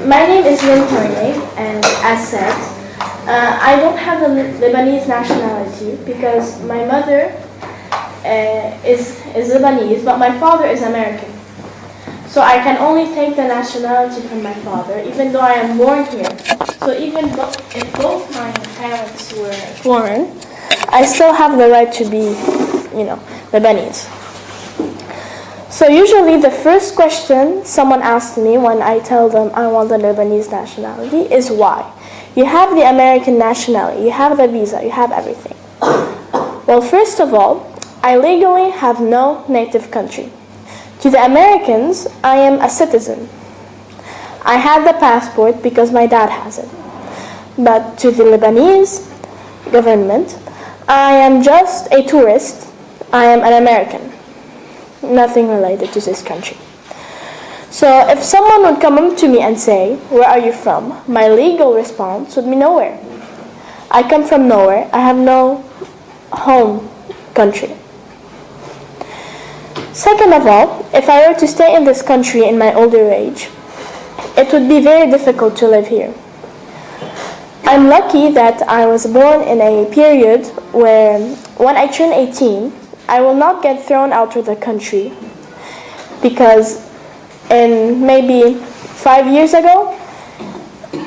My name is Mintoye, and as said, I don't have the Lebanese nationality because my mother is Lebanese, but my father is American. So I can only take the nationality from my father, even though I am born here. So even if both my parents were foreign, I still have the right to be, Lebanese. So usually the first question someone asks me when I tell them I want the Lebanese nationality is why? You have the American nationality, you have the visa, you have everything. Well, first of all, I legally have no native country. To the Americans, I am a citizen. I had the passport because my dad has it. But to the Lebanese government, I am just a tourist. I am an American. Nothing related to this country. So if someone would come up to me and say, "Where are you from?" my legal response would be nowhere. I come from nowhere. I have no home country. Second of all, if I were to stay in this country in my older age, it would be very difficult to live here. I'm lucky that I was born in a period where when I turn 18, I will not get thrown out of the country because in maybe 5 years ago,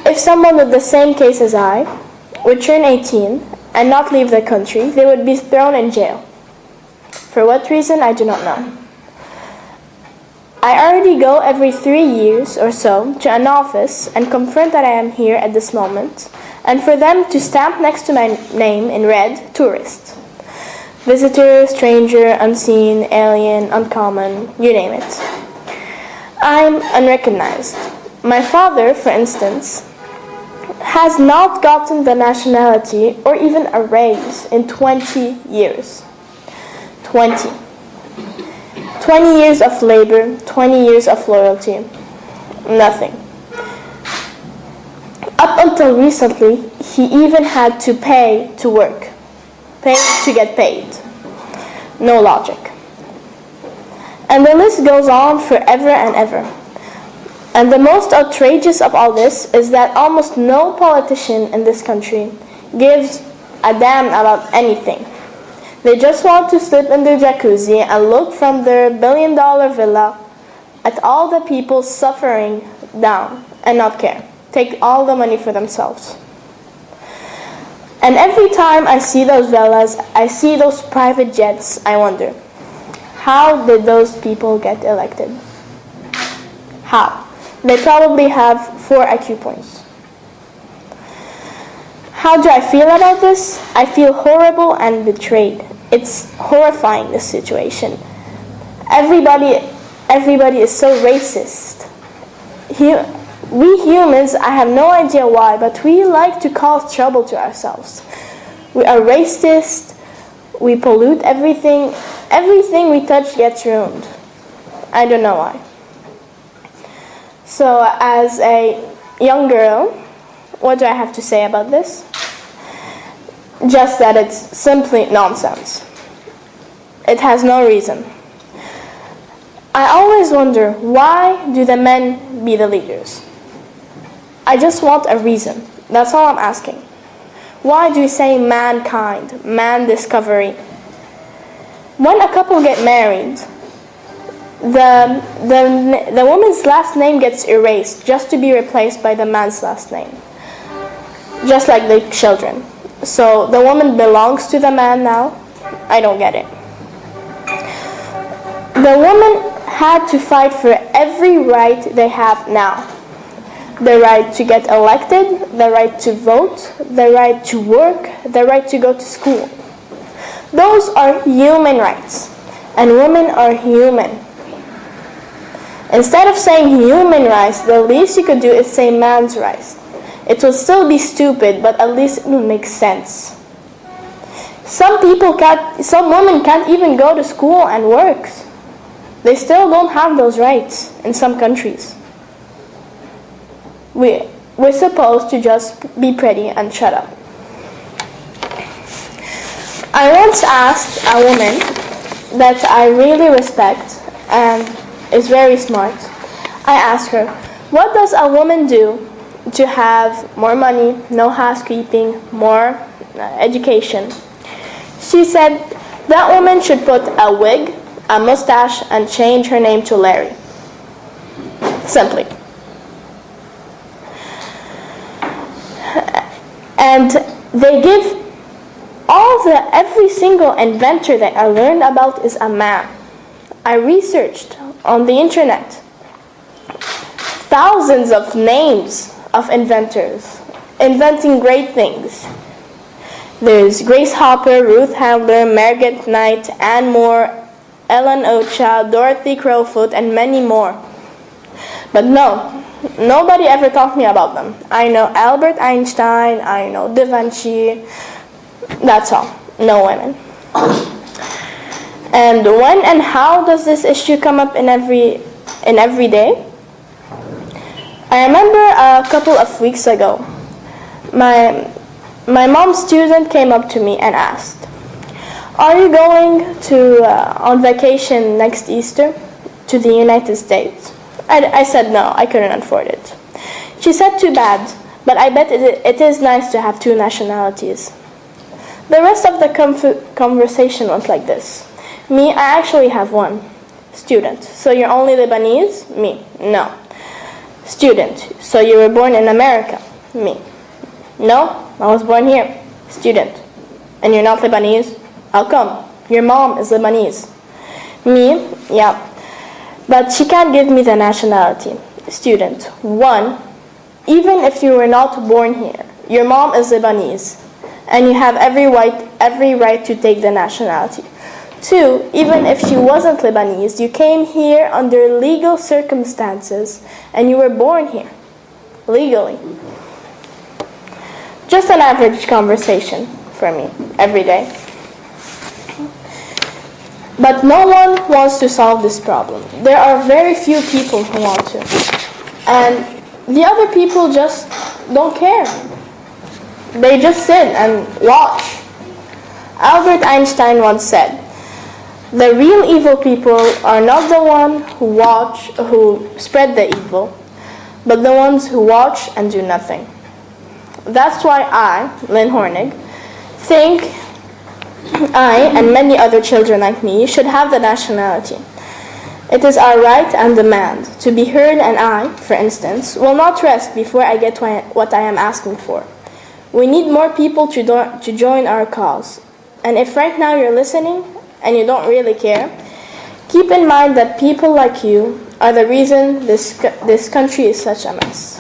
if someone with the same case as I would turn 18 and not leave the country, they would be thrown in jail. For what reason, I do not know. I already go every 3 years or so to an office and confirm that I am here at this moment, and for them to stamp next to my name in red, tourist. Visitor, stranger, unseen, alien, uncommon, you name it. I'm unrecognized. My father, for instance, has not gotten the nationality or even a raise in 20 years. 20 years of labor, 20 years of loyalty, nothing. Up until recently, he even had to pay to work. Pay to get paid. No logic. And the list goes on forever and ever. And the most outrageous of all this is that almost no politician in this country gives a damn about anything. They just want to sleep in their jacuzzi and look from their billion-dollar villa at all the people suffering down and not care. Take all the money for themselves. And every time I see those villas, I see those private jets, I wonder, how did those people get elected? How? They probably have 4 IQ points. How do I feel about this? I feel horrible and betrayed. It's horrifying, this situation. Everybody is so racist. We humans, I have no idea why, but we like to cause trouble to ourselves. We are racist, we pollute everything. Everything we touch gets ruined. I don't know why. So as a young girl, what do I have to say about this? Just that it's simply nonsense. It has no reason. I always wonder, why do the men be the leaders? I just want a reason. That's all I'm asking. Why do we say mankind, man discovery? When a couple get married, the woman's last name gets erased just to be replaced by the man's last name. Just like the children. So the woman belongs to the man now? I don't get it. The woman had to fight for every right they have now. The right to get elected, the right to vote, the right to work, the right to go to school. Those are human rights, and women are human. Instead of saying human rights, the least you could do is say man's rights. It will still be stupid, but at least it will make sense. Some women can't even go to school and work. They still don't have those rights in some countries. We're supposed to just be pretty and shut up. I once asked a woman that I really respect and is very smart. I asked her, What does a woman do to have more money, no housekeeping, more education? She said that woman should put a wig, a mustache, and change her name to Larry. Simply. And they give every single inventor that I learned about is a man. I researched on the internet thousands of names of inventors inventing great things. There's Grace Hopper, Ruth Handler, Margaret Knight, Anne Moore, Ellen Ocha, Dorothy Crowfoot, and many more. But no, nobody ever taught me about them. I know Albert Einstein, I know Da Vinci, that's all. No women. And when and how does this issue come up in every day? I remember a couple of weeks ago, my mom's student came up to me and asked, "Are you going to on vacation next Easter to the United States?" I said no, I couldn't afford it. She said, "Too bad, but I bet it is nice to have two nationalities." The rest of the conversation went like this. Me, I actually have one. Student, so you're only Lebanese? Me, no. Student, so you were born in America? Me, no, I was born here. Student, and you're not Lebanese? How come? Your mom is Lebanese. Me, yeah, but she can't give me the nationality. Student, one, even if you were not born here, your mom is Lebanese, and you have every right to take the nationality. Two, even if she wasn't Lebanese, you came here under legal circumstances, and you were born here, legally. Just an average conversation for me, every day. But no one wants to solve this problem. There are very few people who want to. And the other people just don't care. They just sit and watch. Albert Einstein once said, "The real evil people are not the ones who spread the evil, but the ones who watch and do nothing." That's why I, Lynn Hornig, think I and many other children like me should have the nationality. It is our right and demand to be heard, and I, for instance, will not rest before I get what I am asking for. We need more people to join our cause. And if right now you're listening and you don't really care, keep in mind that people like you are the reason this country is such a mess.